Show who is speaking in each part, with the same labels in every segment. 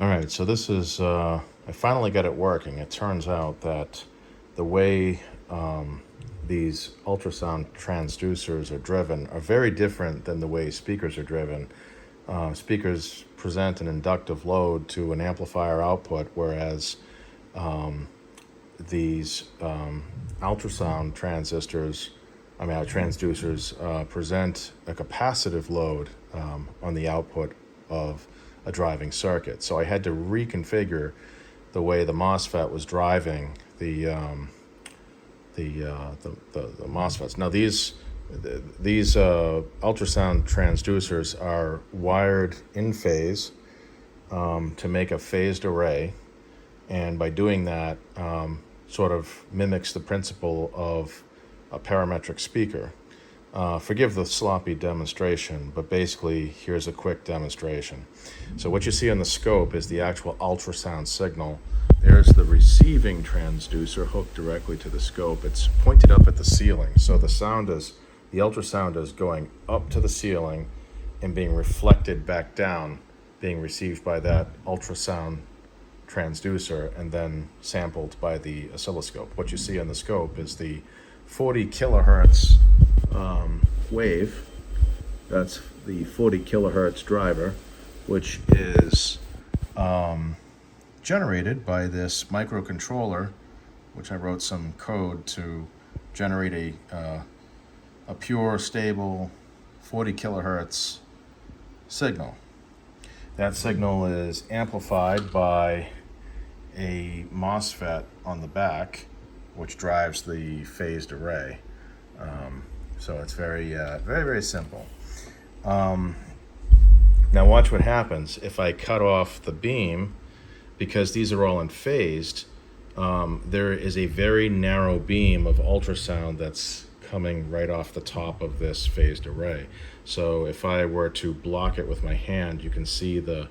Speaker 1: All right, so this is, I finally got it working. It turns out that the way these ultrasound transducers are driven are very different than the way speakers are driven. Speakers present an inductive load to an amplifier output, whereas these ultrasound transducers present a capacitive load on the output of a driving circuit. So I had to reconfigure the way the MOSFET was driving the MOSFETs. Now these ultrasound transducers are wired in phase to make a phased array, and by doing that, sort of mimics the principle of a parametric speaker. Forgive the sloppy demonstration, but basically here's a quick demonstration. So what you see on the scope is the actual ultrasound signal. There's the receiving transducer hooked directly to the scope. It's pointed up at the ceiling, so the ultrasound is going up to the ceiling and being reflected back down, being received by that ultrasound transducer and then sampled by the oscilloscope. What you see on the scope is the 40 kilohertz wave. That's the 40 kilohertz driver, which is generated by this microcontroller, which I wrote some code to generate a pure, stable 40 kilohertz signal. That signal is amplified by a MOSFET on the back, which drives the phased array. So it's very, very simple. Now watch what happens if I cut off the beam. Because these are all unphased, there is a very narrow beam of ultrasound that's coming right off the top of this phased array. So if I were to block it with my hand, you can see the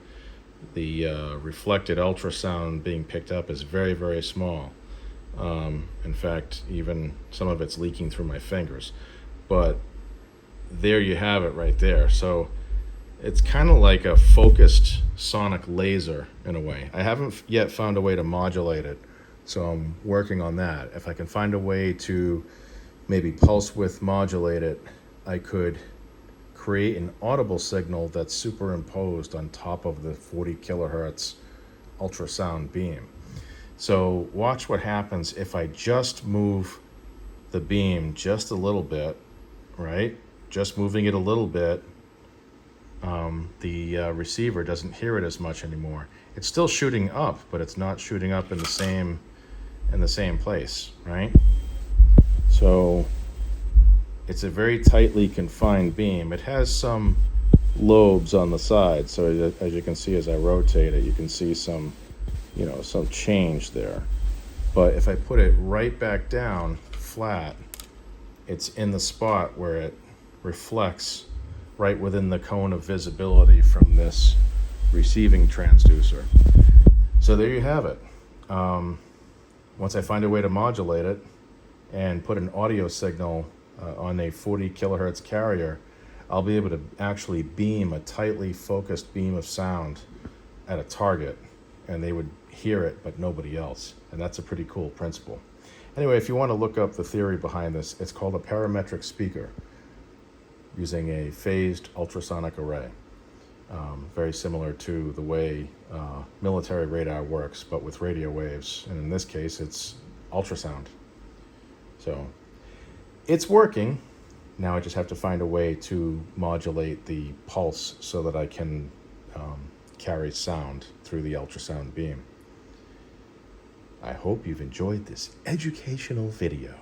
Speaker 1: reflected ultrasound being picked up is very, very small. In fact, even some of it's leaking through my fingers. But there you have it right there. So it's kind of like a focused sonic laser in a way. I haven't yet found a way to modulate it, so I'm working on that. If I can find a way to maybe pulse width modulate it, I could create an audible signal that's superimposed on top of the 40 kilohertz ultrasound beam. So watch what happens if I just move the beam just a little bit, right? Just moving it a little bit, the receiver doesn't hear it as much anymore. It's still shooting up, but it's not shooting up in the same place, right? So it's a very tightly confined beam. It has some lobes on the side, so as you can see as I rotate it, you can see some change there. But if I put it right back down flat, it's in the spot where it reflects right within the cone of visibility from this receiving transducer. So there you have it. Once I find a way to modulate it and put an audio signal on a 40 kilohertz carrier, I'll be able to actually beam a tightly focused beam of sound at a target, and they would hear it but nobody else. And that's a pretty cool principle. Anyway, if you want to look up the theory behind this, it's called a parametric speaker using a phased ultrasonic array. Very similar to the way military radar works, but with radio waves. And in this case, it's ultrasound. So it's working. Now I just have to find a way to modulate the pulse so that I can carry sound through the ultrasound beam. I hope you've enjoyed this educational video.